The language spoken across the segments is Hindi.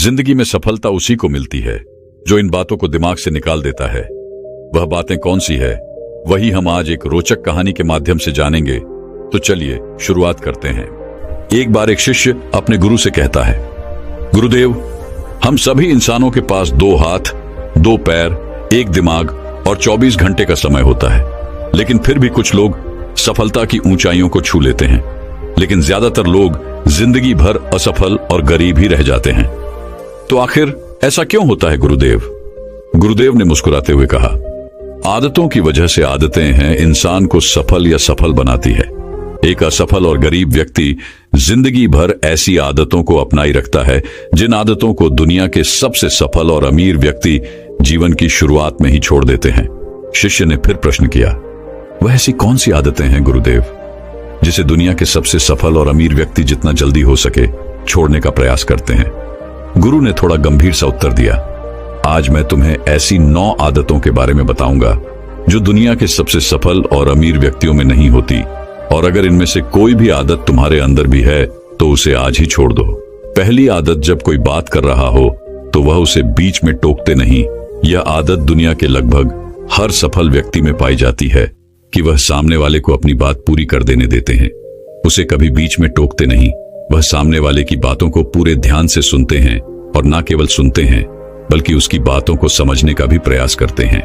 जिंदगी में सफलता उसी को मिलती है जो इन बातों को दिमाग से निकाल देता है। वह बातें कौन सी है, वही हम आज एक रोचक कहानी के माध्यम से जानेंगे। तो चलिए शुरुआत करते हैं। एक बार एक शिष्य अपने गुरु से कहता है, गुरुदेव, हम सभी इंसानों के पास 2 हाथ, 2 पैर, 1 दिमाग और 24 घंटे का समय होता है, लेकिन फिर भी कुछ लोग सफलता की ऊंचाइयों को छू लेते हैं, लेकिन ज्यादातर लोग जिंदगी भर असफल और गरीब ही रह जाते हैं। तो आखिर ऐसा क्यों होता है गुरुदेव? गुरुदेव ने मुस्कुराते हुए कहा, आदतों की वजह से आदतें हैं इंसान को सफल या सफल बनाती है। एक असफल और गरीब व्यक्ति जिंदगी भर ऐसी आदतों को अपनाई रखता है जिन आदतों को दुनिया के सबसे सफल और अमीर व्यक्ति जीवन की शुरुआत में ही छोड़ देते हैं। शिष्य ने फिर प्रश्न किया, वह ऐसी कौन सी आदतें हैं गुरुदेव जिसे दुनिया के सबसे सफल और अमीर व्यक्ति जितना जल्दी हो सके छोड़ने का प्रयास करते हैं? गुरु ने थोड़ा गंभीर सा उत्तर दिया, आज मैं तुम्हें ऐसी 9 आदतों के बारे में बताऊंगा जो दुनिया के सबसे सफल और अमीर व्यक्तियों में नहीं होती, और अगर इनमें से कोई भी आदत तुम्हारे अंदर भी है तो उसे आज ही छोड़ दो। पहली आदत, जब कोई बात कर रहा हो तो वह उसे बीच में टोकते नहीं। यह आदत दुनिया के लगभग हर सफल व्यक्ति में पाई जाती है कि वह सामने वाले को अपनी बात पूरी कर देने देते हैं, उसे कभी बीच में टोकते नहीं। वह सामने वाले की बातों को पूरे ध्यान से सुनते हैं, और न केवल सुनते हैं बल्कि उसकी बातों को समझने का भी प्रयास करते हैं।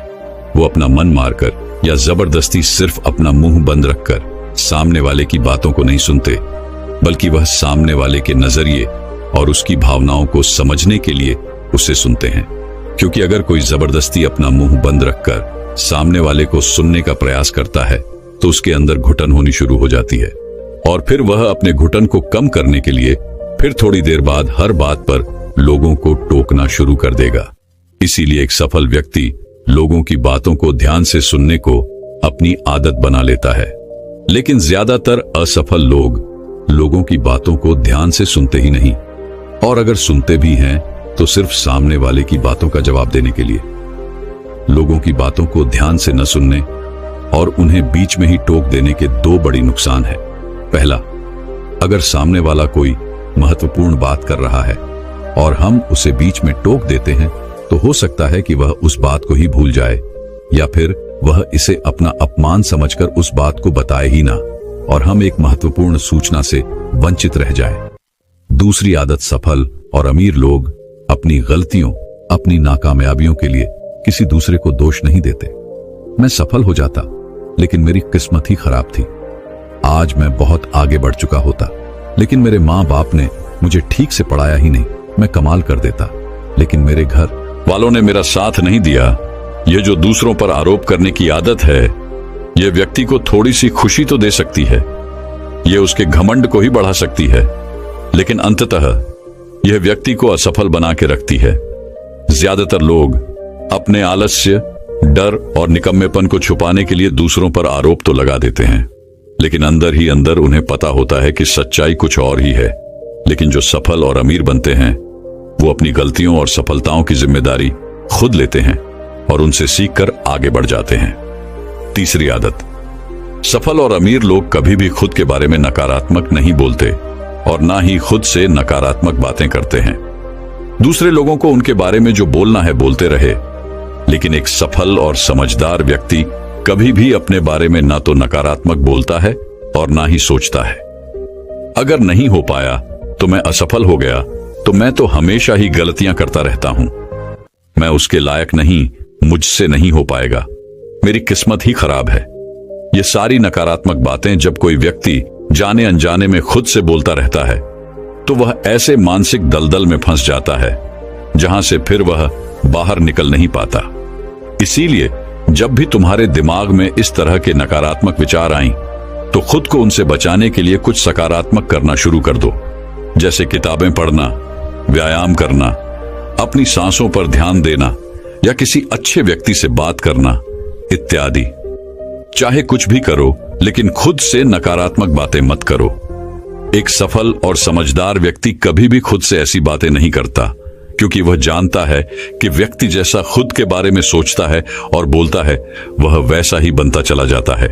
वो अपना मन मारकर या जबरदस्ती सिर्फ अपना मुंह बंद रखकर सामने वाले की बातों को नहीं सुनते, बल्कि वह सामने वाले के नजरिए और उसकी भावनाओं को समझने के लिए उसे सुनते हैं। क्योंकि अगर कोई जबरदस्ती अपना मुंह बंद रखकर सामने वाले को सुनने का प्रयास करता है तो उसके अंदर घुटन होनी शुरू हो जाती है, और फिर वह अपने घुटन को कम करने के लिए फिर थोड़ी देर बाद हर बात पर लोगों को टोकना शुरू कर देगा। इसीलिए एक सफल व्यक्ति लोगों की बातों को ध्यान से सुनने को अपनी आदत बना लेता है, लेकिन ज्यादातर असफल लोग लोगों की बातों को ध्यान से सुनते ही नहीं, और अगर सुनते भी हैं तो सिर्फ सामने वाले की बातों का जवाब देने के लिए। लोगों की बातों को ध्यान से न सुनने और उन्हें बीच में ही टोक देने के 2 बड़ी नुकसान हैं। पहला, अगर सामने वाला कोई महत्वपूर्ण बात कर रहा है और हम उसे बीच में टोक देते हैं तो हो सकता है कि वह उस बात को ही भूल जाए, या फिर वह इसे अपना अपमान समझकर उस बात को बताए ही ना, और हम एक महत्वपूर्ण सूचना से वंचित रह जाएं। दूसरी आदत, सफल और अमीर लोग अपनी गलतियों, अपनी नाकामयाबियों के लिए किसी दूसरे को दोष नहीं देते। मैं सफल हो जाता लेकिन मेरी किस्मत ही खराब थी, आज मैं बहुत आगे बढ़ चुका होता, लेकिन मेरे माँ बाप ने मुझे ठीक से पढ़ाया ही नहीं, मैं कमाल कर देता, लेकिन मेरे घर वालों ने मेरा साथ नहीं दिया। यह जो दूसरों पर आरोप करने की आदत है, यह व्यक्ति को थोड़ी सी खुशी तो दे सकती है, यह उसके घमंड को ही बढ़ा सकती है, लेकिन अंततः यह व्यक्ति को असफल बना के रखती है। ज्यादातर लोग अपने आलस्य, डर और निकम्मेपन को छुपाने के लिए दूसरों पर आरोप तो लगा देते हैं, लेकिन अंदर ही अंदर उन्हें पता होता है कि सच्चाई कुछ और ही है। लेकिन जो सफल और अमीर बनते हैं वो अपनी गलतियों और सफलताओं की जिम्मेदारी खुद लेते हैं और उनसे सीखकर आगे बढ़ जाते हैं। तीसरी आदत, सफल और अमीर लोग कभी भी खुद के बारे में नकारात्मक नहीं बोलते और ना ही खुद से नकारात्मक बातें करते हैं। दूसरे लोगों को उनके बारे में जो बोलना है बोलते रहे, लेकिन एक सफल और समझदार व्यक्ति कभी भी अपने बारे में ना तो नकारात्मक बोलता है और ना ही सोचता है। अगर नहीं हो पाया तो मैं असफल हो गया, तो मैं तो हमेशा ही गलतियां करता रहता हूं, मैं उसके लायक नहीं, मुझसे नहीं हो पाएगा, मेरी किस्मत ही खराब है। ये सारी नकारात्मक बातें जब कोई व्यक्ति जाने अनजाने में खुद से बोलता रहता है तो वह ऐसे मानसिक दलदल में फंस जाता है जहां से फिर वह बाहर निकल नहीं पाता। इसीलिए जब भी तुम्हारे दिमाग में इस तरह के नकारात्मक विचार आएं, तो खुद को उनसे बचाने के लिए कुछ सकारात्मक करना शुरू कर दो, जैसे किताबें पढ़ना, व्यायाम करना, अपनी सांसों पर ध्यान देना या किसी अच्छे व्यक्ति से बात करना इत्यादि। चाहे कुछ भी करो, लेकिन खुद से नकारात्मक बातें मत करो। एक सफल और समझदार व्यक्ति कभी भी खुद से ऐसी बातें नहीं करता, क्योंकि वह जानता है कि व्यक्ति जैसा खुद के बारे में सोचता है और बोलता है, वह वैसा ही बनता चला जाता है।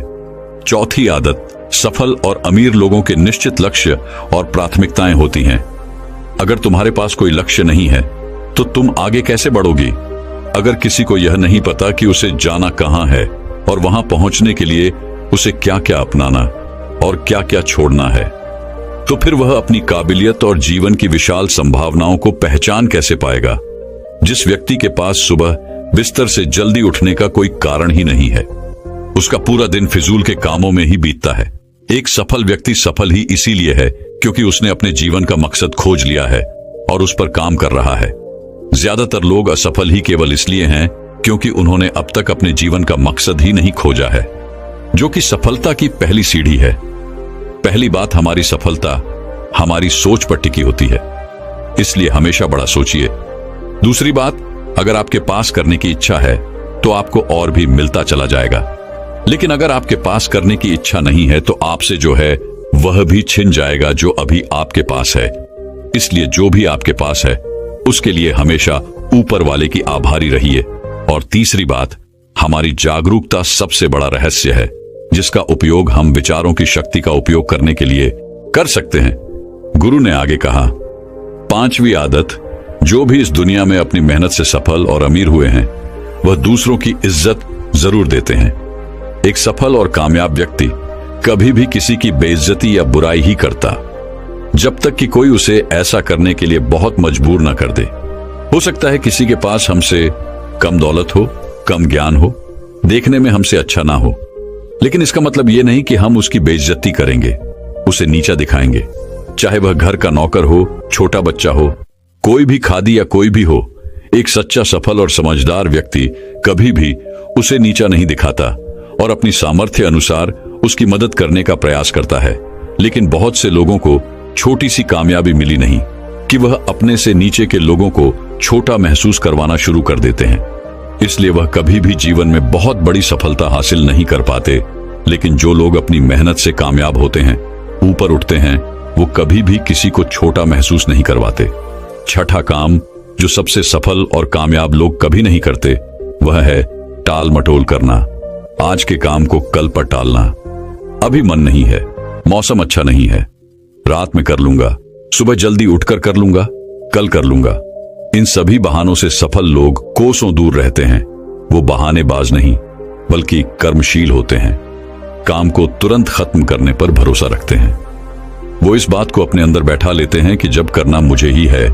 चौथी आदत, सफल और अमीर लोगों के निश्चित लक्ष्य और प्राथमिकताएं होती हैं। अगर तुम्हारे पास कोई लक्ष्य नहीं है तो तुम आगे कैसे बढ़ोगी? अगर किसी को यह नहीं पता कि उसे जाना कहां है और वहां पहुंचने के लिए उसे क्या क्या अपनाना और क्या क्या छोड़ना है, तो फिर वह अपनी काबिलियत और जीवन की विशाल संभावनाओं को पहचान कैसे पाएगा? जिस व्यक्ति के पास सुबह बिस्तर से जल्दी उठने का कोई कारण ही नहीं है, उसका पूरा दिन फिजूल के कामों में ही बीतता है। एक सफल व्यक्ति सफल ही इसीलिए है क्योंकि उसने अपने जीवन का मकसद खोज लिया है और उस पर काम कर रहा है। ज्यादातर लोग असफल ही केवल इसलिए हैं क्योंकि उन्होंने अब तक अपने जीवन का मकसद ही नहीं खोजा है, जो कि सफलता की पहली सीढ़ी है। पहली बात, हमारी सफलता हमारी सोच पर टिकी होती है, इसलिए हमेशा बड़ा सोचिए। दूसरी बात, अगर आपके पास करने की इच्छा है तो आपको और भी मिलता चला जाएगा, लेकिन अगर आपके पास करने की इच्छा नहीं है तो आपसे जो है वह भी छिन जाएगा जो अभी आपके पास है। इसलिए जो भी आपके पास है उसके लिए हमेशा ऊपर वाले की आभारी रहिए। और तीसरी बात, हमारी जागरूकता सबसे बड़ा रहस्य है जिसका उपयोग हम विचारों की शक्ति का उपयोग करने के लिए कर सकते हैं। गुरु ने आगे कहा, 5वीं आदत, जो भी इस दुनिया में अपनी मेहनत से सफल और अमीर हुए हैं वह दूसरों की इज्जत जरूर देते हैं। एक सफल और कामयाब व्यक्ति कभी भी किसी की बेइज्जती या बुराई ही करता जब तक कि कोई उसे ऐसा करने के लिए बहुत मजबूर न कर दे। हो सकता है किसी के पास हमसे कम दौलत हो, कम ज्ञान हो, देखने में हमसे अच्छा ना हो, लेकिन इसका मतलब यह नहीं कि हम उसकी बेइज्जती करेंगे, उसे नीचा दिखाएंगे। चाहे वह घर का नौकर हो, छोटा बच्चा हो, कोई भी खादी या कोई भी हो, एक सच्चा सफल और समझदार व्यक्ति कभी भी उसे नीचा नहीं दिखाता और अपनी सामर्थ्य अनुसार उसकी मदद करने का प्रयास करता है। लेकिन बहुत से लोगों को छोटी सी कामयाबी मिली नहीं कि वह अपने से नीचे के लोगों को छोटा महसूस करवाना शुरू कर देते हैं, इसलिए वह कभी भी जीवन में बहुत बड़ी सफलता हासिल नहीं कर पाते। लेकिन जो लोग अपनी मेहनत से कामयाब होते हैं, ऊपर उठते हैं, वो कभी भी किसी को छोटा महसूस नहीं करवाते। छठा काम जो सबसे सफल और कामयाब लोग कभी नहीं करते वह है टाल मटोल करना। आज के काम को कल पर टालना। अभी मन नहीं है, मौसम अच्छा नहीं है, रात में कर लूंगा, सुबह जल्दी उठकर कर लूंगा, कल कर लूंगा। इन सभी बहानों से सफल लोग कोसों दूर रहते हैं। वो बहानेबाज नहीं बल्कि कर्मशील होते हैं, काम को तुरंत खत्म करने पर भरोसा रखते हैं। वो इस बात को अपने अंदर बैठा लेते हैं कि जब करना मुझे ही है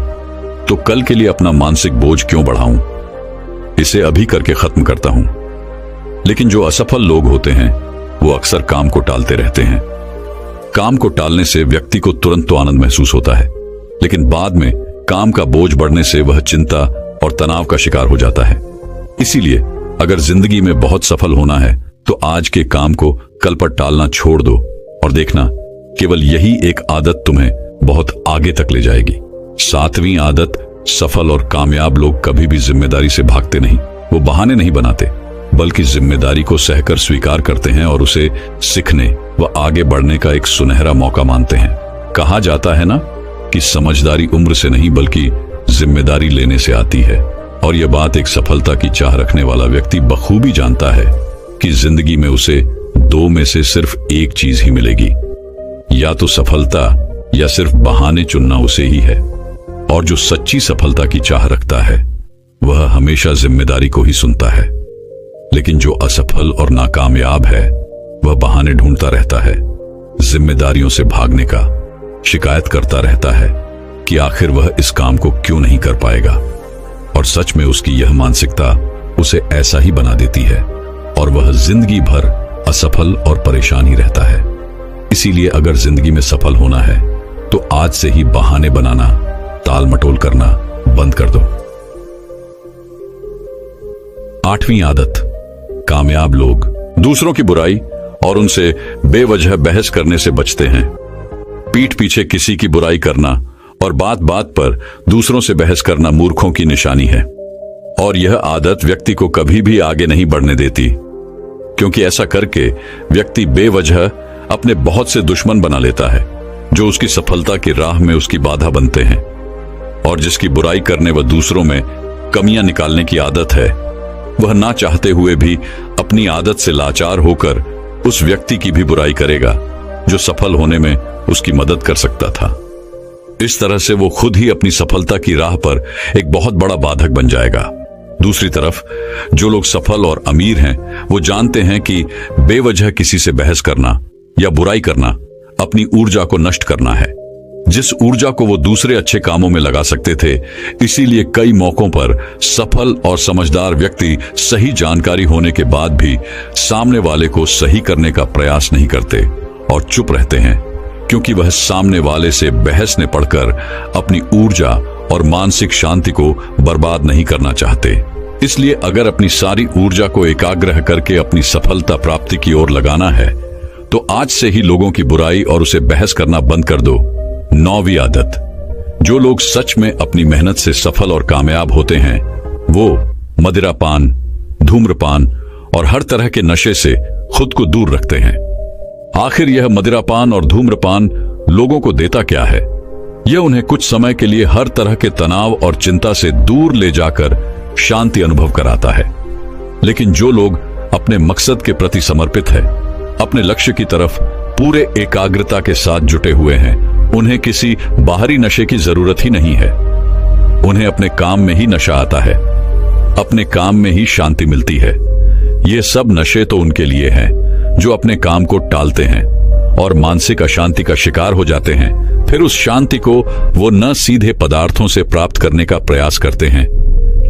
तो कल के लिए अपना मानसिक बोझ क्यों बढ़ाऊं, इसे अभी करके खत्म करता हूं। लेकिन जो असफल लोग होते हैं वो अक्सर काम को टालते रहते हैं। काम को टालने से व्यक्ति को तुरंत तो आनंद महसूस होता है, लेकिन बाद में काम का बोझ बढ़ने से वह चिंता और तनाव का शिकार हो जाता है। इसीलिए अगर जिंदगी में बहुत सफल होना है तो आज के काम को कल पर टालना छोड़ दो और देखना केवल यही एक आदत तुम्हें बहुत आगे तक ले जाएगी। 7वीं आदत, सफल और कामयाब लोग कभी भी जिम्मेदारी से भागते नहीं। वो बहाने नहीं बनाते बल्कि जिम्मेदारी को सहकर स्वीकार करते हैं और उसे सीखने व आगे बढ़ने का एक सुनहरा मौका मानते हैं। कहा जाता है ना कि समझदारी उम्र से नहीं बल्कि जिम्मेदारी लेने से आती है, और यह बात एक सफलता की चाह रखने वाला व्यक्ति बखूबी जानता है कि जिंदगी में उसे 2 में से सिर्फ एक चीज ही मिलेगी, या तो सफलता या सिर्फ बहाने चुनना उसे ही है। और जो सच्ची सफलता की चाह रखता है वह हमेशा जिम्मेदारी को ही सुनता है। लेकिन जो असफल और नाकामयाब है वह बहाने ढूंढता रहता है, जिम्मेदारियों से भागने का, शिकायत करता रहता है कि आखिर वह इस काम को क्यों नहीं कर पाएगा। और सच में उसकी यह मानसिकता उसे ऐसा ही बना देती है और वह जिंदगी भर असफल और परेशान ही रहता है। इसीलिए अगर जिंदगी में सफल होना है तो आज से ही बहाने बनाना, ताल मटोल करना बंद कर दो। 8वीं आदत, कामयाब लोग दूसरों की बुराई और उनसे बेवजह बहस करने से बचते हैं। पीठ पीछे किसी की बुराई करना और बात बात पर दूसरों से बहस करना मूर्खों की निशानी है, और यह आदत व्यक्ति को कभी भी आगे नहीं बढ़ने देती, क्योंकि ऐसा करके व्यक्ति बेवजह अपने बहुत से दुश्मन बना लेता है जो उसकी सफलता की राह में उसकी बाधा बनते हैं। और जिसकी बुराई करने व दूसरों में कमियां निकालने की आदत है वह ना चाहते हुए भी अपनी आदत से लाचार होकर उस व्यक्ति की भी बुराई करेगा जो सफल होने में उसकी मदद कर सकता था। इस तरह से वो खुद ही अपनी सफलता की राह पर एक बहुत बड़ा बाधक बन जाएगा। दूसरी तरफ जो लोग सफल और अमीर हैं, वो जानते हैं कि बेवजह किसी से बहस करना या बुराई करना अपनी ऊर्जा को नष्ट करना है, जिस ऊर्जा को वो दूसरे अच्छे कामों में लगा सकते थे। इसीलिए कई मौकों पर सफल और समझदार व्यक्ति सही जानकारी होने के बाद भी सामने वाले को सही करने का प्रयास नहीं करते और चुप रहते हैं, क्योंकि वह सामने वाले से बहसने पड़कर अपनी ऊर्जा और मानसिक शांति को बर्बाद नहीं करना चाहते। इसलिए अगर अपनी सारी ऊर्जा को एकाग्र करके अपनी सफलता प्राप्ति की ओर लगाना है, तो आज से ही लोगों की बुराई और उसे बहस करना बंद कर दो। 9वीं आदत, जो लोग सच में अपनी मेहनत से सफल और कामयाब होते हैं, वो मदिरापान, धूम्रपान और हर तरह के नशे से खुद को दूर रखते हैं। आखिर यह मदिरापान और धूम्रपान लोगों को देता क्या है? यह उन्हें कुछ समय के लिए हर तरह के तनाव और चिंता से दूर ले जाकर शांति अनुभव कराता है। लेकिन जो लोग अपने मकसद के प्रति समर्पित है, अपने लक्ष्य की तरफ पूरे एकाग्रता के साथ जुटे हुए हैं, उन्हें किसी बाहरी नशे की जरूरत ही नहीं है। उन्हें अपने काम में ही नशा आता है, अपने काम में ही शांति मिलती है। ये सब नशे तो उनके लिए हैं जो अपने काम को टालते हैं और मानसिक अशांति का शिकार हो जाते हैं। फिर उस शांति को वो न सीधे पदार्थों से प्राप्त करने का प्रयास करते हैं,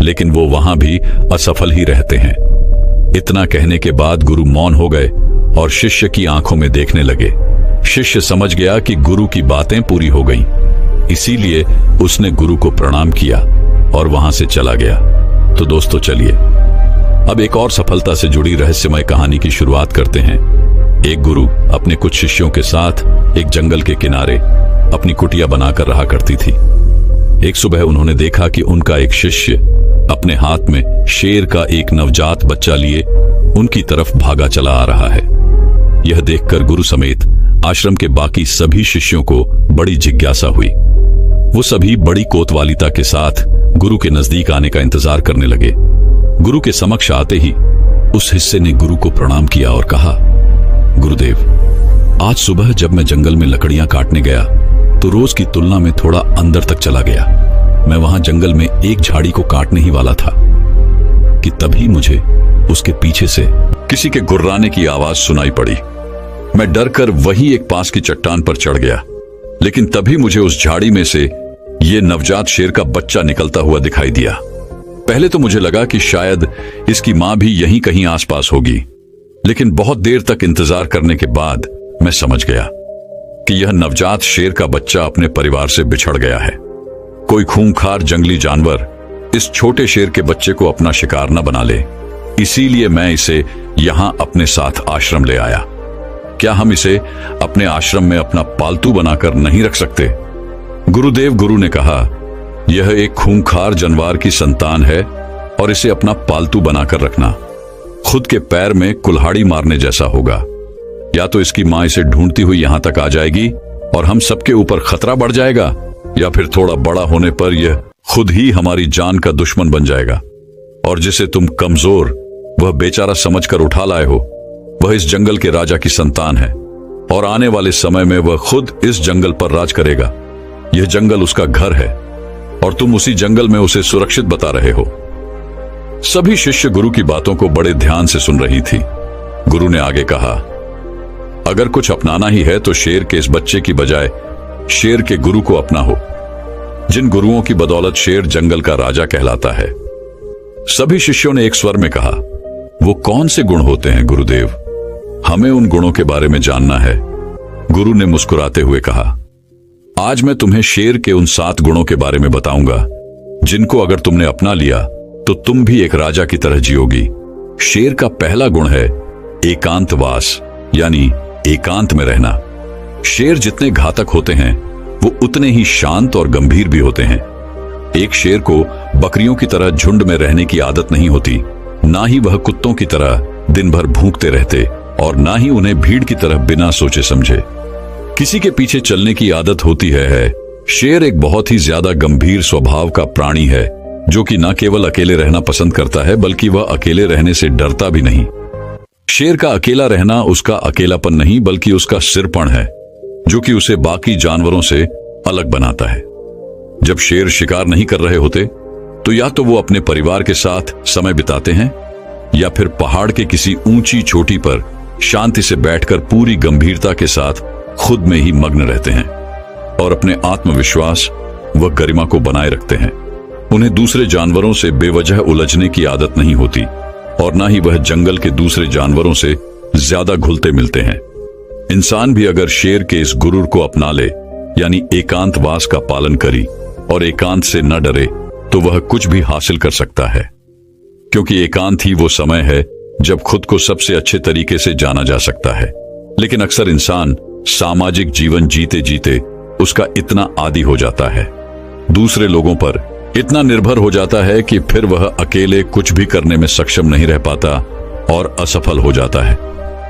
लेकिन वो वहां भी असफल ही रहते हैं। इतना कहने के बाद गुरु मौन हो गए और शिष्य की आंखों में देखने लगे। शिष्य समझ गया कि गुरु की बातें पूरी हो गईं, इसीलिए उसने गुरु को प्रणाम किया और वहां से चला गया। तो दोस्तों चलिए अब एक और सफलता से जुड़ी रहस्यमय कहानी की शुरुआत करते हैं। एक गुरु अपने कुछ शिष्यों के साथ एक जंगल के किनारे अपनी कुटिया बनाकर रहा करती थी। एक सुबह उन्होंने देखा कि उनका एक शिष्य अपने हाथ में शेर का एक नवजात बच्चा लिए उनकी तरफ भागा चला आ रहा है। यह देखकर गुरु समेत आश्रम के बाकी सभी शिष्यों को बड़ी जिज्ञासा हुई। वो सभी बड़ी कोतवालिता के साथ गुरु के नजदीक आने का इंतजार करने लगे। गुरु के समक्ष आते ही उस हिस्से ने गुरु को प्रणाम किया और कहा, गुरुदेव, आज सुबह जब मैं जंगल में लकड़ियां काटने गया तो रोज की तुलना में थोड़ा अंदर तक चला गया। मैं वहां जंगल में एक झाड़ी को काटने ही वाला था कि तभी मुझे उसके पीछे से किसी के गुर्राने की आवाज सुनाई पड़ी। मैं डरकर वहीं एक पास की चट्टान पर चढ़ गया, लेकिन तभी मुझे उस झाड़ी में से ये नवजात शेर का बच्चा निकलता हुआ दिखाई दिया। पहले तो मुझे लगा कि शायद इसकी मां भी यहीं कहीं आसपास होगी, लेकिन बहुत देर तक इंतजार करने के बाद मैं समझ गया कि यह नवजात शेर का बच्चा अपने परिवार से बिछड़ गया है। कोई खूंखार जंगली जानवर इस छोटे शेर के बच्चे को अपना शिकार न बना ले, इसीलिए मैं इसे यहां अपने साथ आश्रम ले आया। क्या हम इसे अपने आश्रम में अपना पालतू बनाकर नहीं रख सकते? गुरुदेव, गुरु ने कहा, यह एक खूंखार जानवर की संतान है और इसे अपना पालतू बनाकर रखना खुद के पैर में कुल्हाड़ी मारने जैसा होगा। या तो इसकी मां इसे ढूंढती हुई यहां तक आ जाएगी और हम सबके ऊपर खतरा बढ़ जाएगा, या फिर थोड़ा बड़ा होने पर यह खुद ही हमारी जान का दुश्मन बन जाएगा। और जिसे तुम कमजोर वह बेचारा समझकर उठा लाए हो, वह इस जंगल के राजा की संतान है और आने वाले समय में वह खुद इस जंगल पर राज करेगा। यह जंगल उसका घर है और तुम उसी जंगल में उसे सुरक्षित बता रहे हो। सभी शिष्य गुरु की बातों को बड़े ध्यान से सुन रही थी। गुरु ने आगे कहा, अगर कुछ अपनाना ही है तो शेर के इस बच्चे की बजाय शेर के गुरु को अपना हो, जिन गुरुओं की बदौलत शेर जंगल का राजा कहलाता है। सभी शिष्यों ने एक स्वर में कहा, वो कौन से गुण होते हैं गुरुदेव? हमें उन गुणों के बारे में जानना है। गुरु ने मुस्कुराते हुए कहा, आज मैं तुम्हें शेर के उन 7 गुणों के बारे में बताऊंगा, जिनको अगर तुमने अपना लिया तो तुम भी एक राजा की तरह जियोगी। शेर का पहला गुण है एकांतवास, यानी एकांत में रहना। शेर जितने घातक होते हैं वो उतने ही शांत और गंभीर भी होते हैं। एक शेर को बकरियों की तरह झुंड में रहने की आदत नहीं होती, ना ही वह कुत्तों की तरह दिन भर भूखते रहते और ना ही उन्हें भीड़ की तरह बिना सोचे समझे किसी के पीछे चलने की आदत होती है। शेर एक बहुत ही ज्यादा गंभीर स्वभाव का प्राणी है, जो कि न केवल अकेले रहना पसंद करता है बल्कि वह अकेले रहने से डरता भी नहीं। शेर का अकेला रहना उसका अकेलापन नहीं बल्कि उसका सिरपण है, जो कि उसे बाकी जानवरों से अलग बनाता है। जब शेर शिकार नहीं कर रहे होते तो या तो वो अपने परिवार के साथ समय बिताते हैं या फिर पहाड़ के किसी ऊंची चोटी पर शांति से बैठकर पूरी गंभीरता के साथ खुद में ही मग्न रहते हैं और अपने आत्मविश्वास व गरिमा को बनाए रखते हैं। उन्हें दूसरे जानवरों से बेवजह उलझने की आदत नहीं होती और ना ही वह जंगल के दूसरे जानवरों से ज्यादा घुलते मिलते हैं। इंसान भी अगर शेर के इस गुरूर को अपना ले, यानी एकांतवास का पालन करी और एकांत से न डरे, तो वह कुछ भी हासिल कर सकता है, क्योंकि एकांत ही वो समय है जब खुद को सबसे अच्छे तरीके से जाना जा सकता है। लेकिन अक्सर इंसान सामाजिक जीवन जीते जीते उसका इतना आदी हो जाता है, दूसरे लोगों पर इतना निर्भर हो जाता है कि फिर वह अकेले कुछ भी करने में सक्षम नहीं रह पाता और असफल हो जाता है।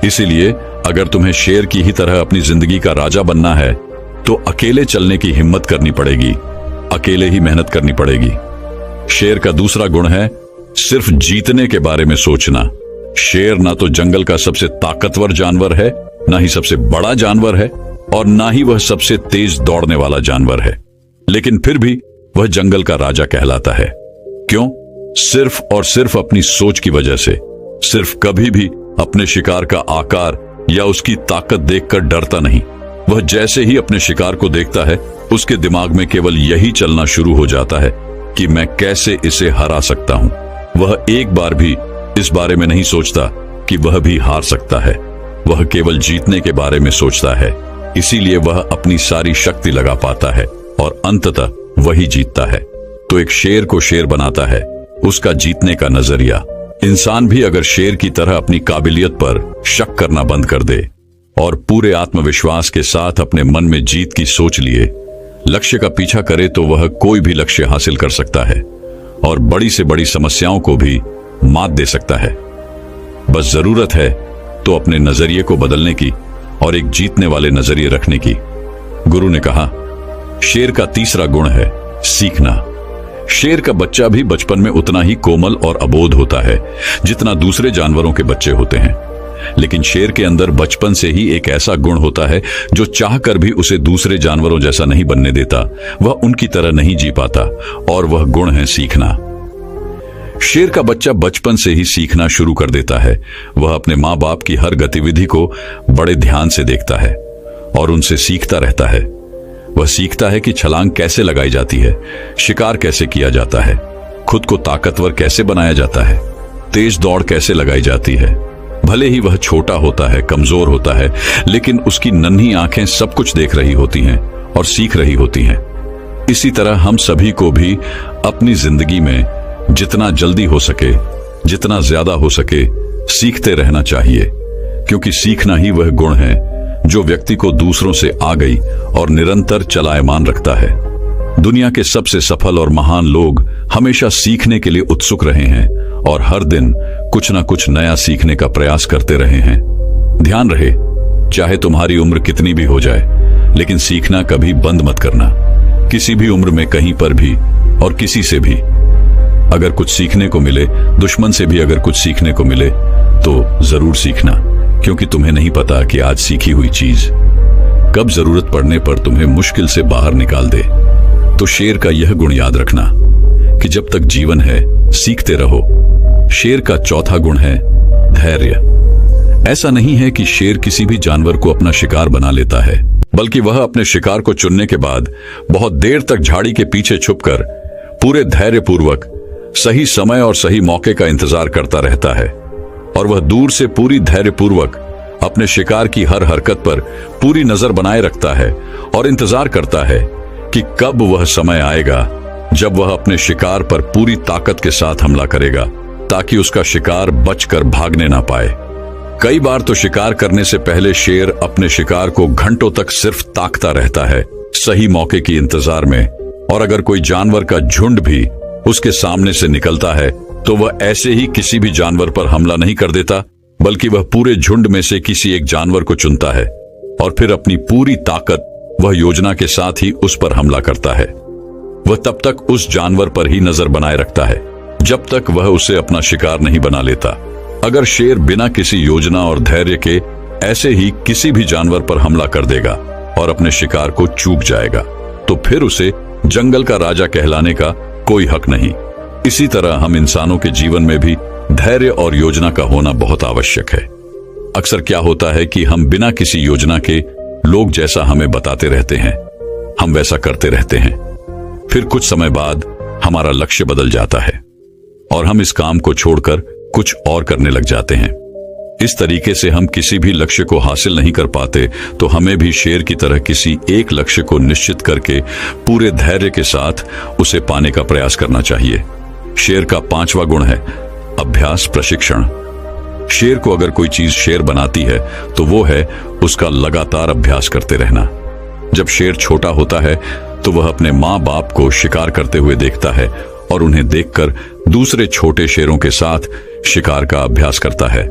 इसीलिए अगर तुम्हें शेर की ही तरह अपनी जिंदगी का राजा बनना है तो अकेले चलने की हिम्मत करनी पड़ेगी, अकेले ही मेहनत करनी पड़ेगी। शेर का दूसरा गुण है सिर्फ जीतने के बारे में सोचना। शेर ना तो जंगल का सबसे ताकतवर जानवर है, ना ही सबसे बड़ा जानवर है और ना ही वह सबसे तेज दौड़ने वाला जानवर है, लेकिन फिर भी वह जंगल का राजा कहलाता है। क्यों? सिर्फ और सिर्फ अपनी सोच की वजह से। सिर्फ कभी भी अपने शिकार का आकार या उसकी ताकत देखकर डरता नहीं। वह जैसे ही अपने शिकार को देखता है उसके दिमाग में केवल यही चलना शुरू हो जाता है कि मैं कैसे इसे हरा सकता हूं। वह एक बार भी इस बारे में नहीं सोचता कि वह भी हार सकता है। वह केवल जीतने के बारे में सोचता है, इसीलिए वह अपनी सारी शक्ति लगा पाता है और अंततः वही जीतता है। तो एक शेर को शेर बनाता है उसका जीतने का नजरिया। इंसान भी अगर शेर की तरह अपनी काबिलियत पर शक करना बंद कर दे और पूरे आत्मविश्वास के साथ अपने मन में जीत की सोच लिए लक्ष्य का पीछा करे तो वह कोई भी लक्ष्य हासिल कर सकता है और बड़ी से बड़ी समस्याओं को भी मात दे सकता है। बस जरूरत है तो अपने नजरिए को बदलने की और एक जीतने वाले नजरिए रखने की। गुरु ने कहा, शेर का तीसरा गुण है सीखना। शेर का बच्चा भी बचपन में उतना ही कोमल और अबोध होता है जितना दूसरे जानवरों के बच्चे होते हैं, लेकिन शेर के अंदर बचपन से ही एक ऐसा गुण होता है जो चाहकर भी उसे दूसरे जानवरों जैसा नहीं बनने देता। वह उनकी तरह नहीं जी पाता और वह गुण है सीखना। शेर का बच्चा बचपन से ही सीखना शुरू कर देता है। वह अपने माँ बाप की हर गतिविधि को बड़े ध्यान से देखता है और उनसे सीखता रहता है। वह सीखता है कि छलांग कैसे लगाई जाती है, शिकार कैसे किया जाता है, खुद को ताकतवर कैसे बनाया जाता है, तेज दौड़ कैसे लगाई जाती है। भले ही वह छोटा होता है, कमजोर होता है, लेकिन उसकी नन्ही आंखें सब कुछ देख रही होती हैं और सीख रही होती हैं। इसी तरह हम सभी को भी अपनी जिंदगी में जितना जल्दी हो सके, जितना ज्यादा हो सके, सीखते रहना चाहिए, क्योंकि सीखना ही वह गुण है जो व्यक्ति को दूसरों से आगे और निरंतर चलायमान रखता है। दुनिया के सबसे सफल और महान लोग हमेशा सीखने के लिए उत्सुक रहे हैं और हर दिन कुछ ना कुछ नया सीखने का प्रयास करते रहे हैं। ध्यान रहे, चाहे तुम्हारी उम्र कितनी भी हो जाए, लेकिन सीखना कभी बंद मत करना, किसी भी उम्र में, कहीं पर भी और किसी से भी। अगर कुछ सीखने को मिले, दुश्मन से भी अगर कुछ सीखने को मिले, तो जरूर सीखना, क्योंकि तुम्हें नहीं पता कि आज सीखी हुई चीज कब जरूरत पड़ने पर तुम्हें मुश्किल से बाहर निकाल दे। तो शेर का यह गुण याद रखना कि जब तक जीवन है सीखते रहो। शेर का चौथा गुण है धैर्य। ऐसा नहीं है कि शेर किसी भी जानवर को अपना शिकार बना लेता है, बल्कि वह अपने शिकार को चुनने के बाद बहुत देर तक झाड़ी के पीछे छुपकर पूरे धैर्यपूर्वक सही समय और सही मौके का इंतजार करता रहता है। और वह दूर से पूरी धैर्यपूर्वक अपने शिकार की हर हरकत पर पूरी नजर बनाए रखता है और इंतजार करता है कि कब वह समय आएगा जब वह अपने शिकार पर पूरी ताकत के साथ हमला करेगा, ताकि उसका शिकार बचकर भागने ना पाए। कई बार तो शिकार करने से पहले शेर अपने शिकार को घंटों तक सिर्फ ताकता रहता है, सही मौके की इंतजार में। और अगर कोई जानवर का झुंड भी उसके सामने से निकलता है तो वह ऐसे ही किसी भी जानवर पर हमला नहीं कर देता, बल्कि वह पूरे झुंड में से किसी एक जानवर को चुनता है और फिर अपनी पूरी ताकत वह योजना के साथ ही उस पर हमला करता है। वह तब तक उस जानवर पर ही नजर बनाए रखता है जब तक वह उसे अपना शिकार नहीं बना लेता। अगर शेर बिना किसी योजना और धैर्य के ऐसे ही किसी भी जानवर पर हमला कर देगा और अपने शिकार को चूक जाएगा, तो फिर उसे जंगल का राजा कहलाने का कोई हक नहीं। इसी तरह हम इंसानों के जीवन में भी धैर्य और योजना का होना बहुत आवश्यक है। अक्सर क्या होता है कि हम बिना किसी योजना के लोग जैसा हमें बताते रहते हैं, हम वैसा करते रहते हैं। फिर कुछ समय बाद हमारा लक्ष्य बदल जाता है और हम इस काम को छोड़कर कुछ और करने लग जाते हैं। इस तरीके से हम किसी भी लक्ष्य को हासिल नहीं कर पाते। तो हमें भी शेर की तरह किसी एक लक्ष्य को निश्चित करके पूरे धैर्य के साथ उसे पाने का प्रयास करना चाहिए। शेर का 5वां गुण है अभ्यास प्रशिक्षण। शेर को अगर कोई चीज शेर बनाती है तो वो है उसका लगातार अभ्यास करते रहना। जब शेर छोटा होता है तो वह अपने माँ बाप को शिकार करते हुए देखता है और उन्हें देखकर दूसरे छोटे शेरों के साथ शिकार का अभ्यास करता है।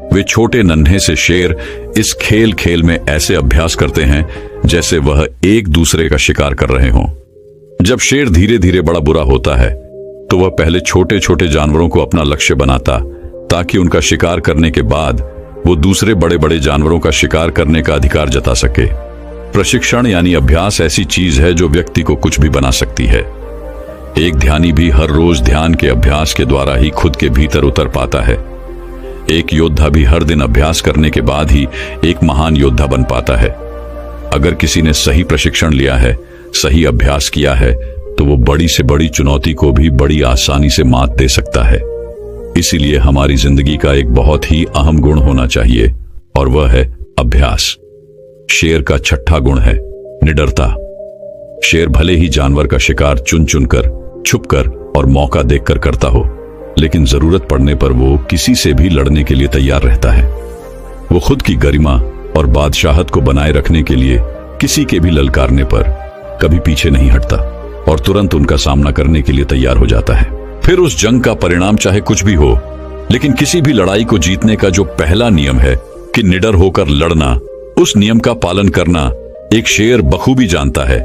वे छोटे नन्हे से शेर इस खेल खेल में ऐसे अभ्यास करते हैं जैसे वह एक दूसरे का शिकार कर रहे हों। जब शेर धीरे धीरे बड़ा बुरा होता है तो वह पहले छोटे छोटे जानवरों को अपना लक्ष्य बनाता, ताकि उनका शिकार करने के बाद वो दूसरे बड़े बड़े जानवरों का शिकार करने का अधिकार जता सके। प्रशिक्षण यानी अभ्यास ऐसी चीज है जो व्यक्ति को कुछ भी बना सकती है। एक ध्यानी भी हर रोज ध्यान के अभ्यास के द्वारा ही खुद के भीतर उतर पाता है। एक योद्धा भी हर दिन अभ्यास करने के बाद ही एक महान योद्धा बन पाता है। अगर किसी ने सही प्रशिक्षण लिया है, सही अभ्यास किया है, तो वो बड़ी से बड़ी चुनौती को भी बड़ी आसानी से मात दे सकता है। इसीलिए हमारी जिंदगी का एक बहुत ही अहम गुण होना चाहिए और वह है अभ्यास। शेर का 6वां गुण है निडरता। शेर भले ही जानवर का शिकार चुन चुनकर, छुपकर और मौका देखकर करता हो, लेकिन जरूरत पड़ने पर वो किसी से भी लड़ने के लिए तैयार रहता है। वो खुद की गरिमा और बादशाहत को बनाए रखने के लिए किसी के भी ललकारने पर कभी पीछे नहीं हटता और तुरंत उनका सामना करने के लिए तैयार हो जाता है। फिर उस जंग का परिणाम चाहे कुछ भी हो, लेकिन किसी भी लड़ाई को जीतने का जो पहला नियम है कि निडर होकर लड़ना, उस नियम का पालन करना एक शेर बखूबी जानता है।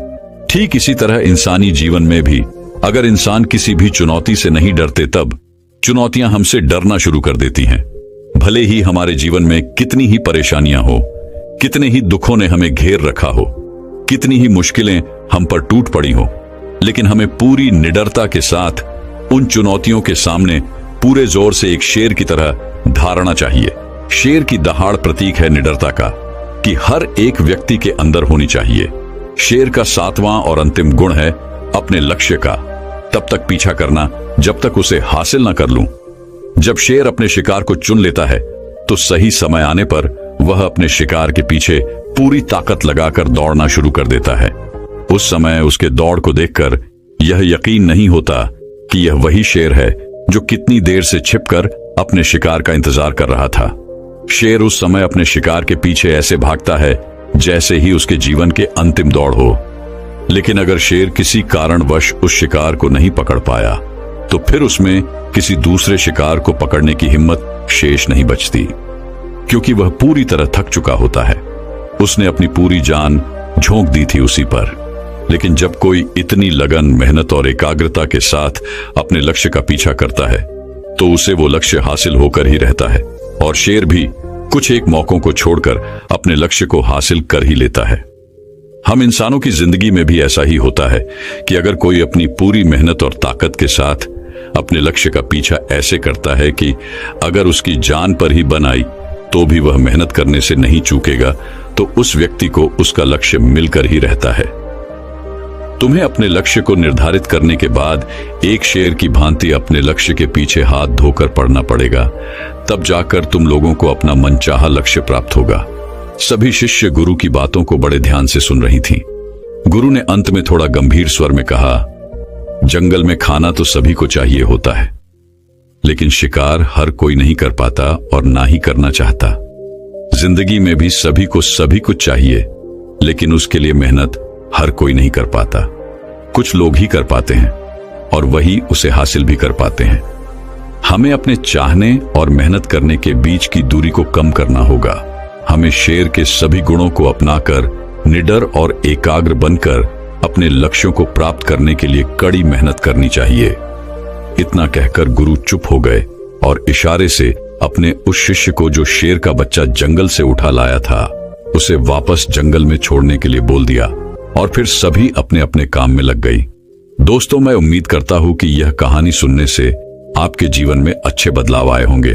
ठीक इसी तरह इंसानी जीवन में भी अगर इंसान किसी भी चुनौती से नहीं डरते, तब चुनौतियां हमसे डरना शुरू कर देती हैं। भले ही हमारे जीवन में कितनी ही परेशानियां हो, कितने ही दुखों ने हमें घेर रखा हो, कितनी ही मुश्किलें हम पर टूट पड़ी हो, लेकिन हमें पूरी निडरता के साथ उन चुनौतियों के सामने पूरे जोर से एक शेर की तरह धारना चाहिए। शेर की दहाड़ प्रतीक है निडरता का, कि हर एक व्यक्ति के अंदर होनी चाहिए। शेर का 7वां और अंतिम गुण है अपने लक्ष्य का तब तक पीछा करना जब तक उसे हासिल ना कर लूं। जब शेर अपने शिकार को चुन लेता है तो सही समय आने पर वह अपने शिकार के पीछे पूरी ताकत लगाकर दौड़ना शुरू कर देता है। उस समय उसके दौड़ को देखकर यह यकीन नहीं होता कि यह वही शेर है जो कितनी देर से छिपकर अपने शिकार का इंतजार कर रहा था। शेर उस समय अपने शिकार के पीछे ऐसे भागता है जैसे ही उसके जीवन के अंतिम दौड़ हो। लेकिन अगर शेर किसी कारणवश उस शिकार को नहीं पकड़ पाया तो फिर उसमें किसी दूसरे शिकार को पकड़ने की हिम्मत शेष नहीं बचती, क्योंकि वह पूरी तरह थक चुका होता है। उसने अपनी पूरी जान झोंक दी थी उसी पर। लेकिन जब कोई इतनी लगन, मेहनत और एकाग्रता के साथ अपने लक्ष्य का पीछा करता है तो उसे वो लक्ष्य हासिल होकर ही रहता है। और शेर भी कुछ एक मौकों को छोड़कर अपने लक्ष्य को हासिल कर ही लेता है। हम इंसानों की जिंदगी में भी ऐसा ही होता है कि अगर कोई अपनी पूरी मेहनत और ताकत के साथ अपने लक्ष्य का पीछा ऐसे करता है कि अगर उसकी जान पर ही बन आई तो भी वह मेहनत करने से नहीं चूकेगा, तो उस व्यक्ति को उसका लक्ष्य मिलकर ही रहता है। तुम्हें अपने लक्ष्य को निर्धारित करने के बाद एक शेर की भांति अपने लक्ष्य के पीछे हाथ धोकर पड़ना पड़ेगा, तब जाकर तुम लोगों को अपना मनचाहा लक्ष्य प्राप्त होगा। सभी शिष्य गुरु की बातों को बड़े ध्यान से सुन रही थीं। गुरु ने अंत में थोड़ा गंभीर स्वर में कहा, जंगल में खाना तो सभी को चाहिए होता है, लेकिन शिकार हर कोई नहीं कर पाता और ना ही करना चाहता। जिंदगी में भी सभी को सभी कुछ चाहिए, लेकिन उसके लिए मेहनत हर कोई नहीं कर पाता। कुछ लोग ही कर पाते हैं और वही उसे हासिल भी कर पाते हैं। हमें अपने चाहने और मेहनत करने के बीच की दूरी को कम करना होगा। हमें शेर के सभी गुणों को अपनाकर निडर और एकाग्र बनकर अपने लक्ष्यों को प्राप्त करने के लिए कड़ी मेहनत करनी चाहिए। इतना कहकर गुरु चुप हो गए और इशारे से अपने उस शिष्य को जो शेर का बच्चा जंगल से उठा लाया था, उसे वापस जंगल में छोड़ने के लिए बोल दिया। और फिर सभी अपने अपने काम में लग गई। दोस्तों, मैं उम्मीद करता हूं कि यह कहानी सुनने से आपके जीवन में अच्छे बदलाव आए होंगे।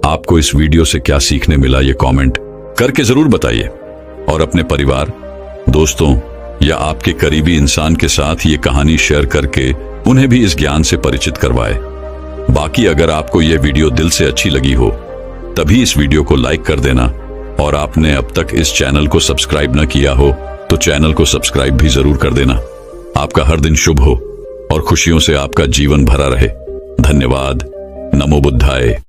आपको इस वीडियो से क्या सीखने मिला, ये कमेंट करके जरूर बताइए और अपने परिवार, दोस्तों या आपके करीबी इंसान के साथ ये कहानी शेयर करके उन्हें भी इस ज्ञान से परिचित करवाए। बाकी अगर आपको यह वीडियो दिल से अच्छी लगी हो तभी इस वीडियो को लाइक कर देना, और आपने अब तक इस चैनल को सब्सक्राइब न किया हो तो चैनल को सब्सक्राइब भी जरूर कर देना। आपका हर दिन शुभ हो और खुशियों से आपका जीवन भरा रहे। धन्यवाद। नमो बुद्धाय।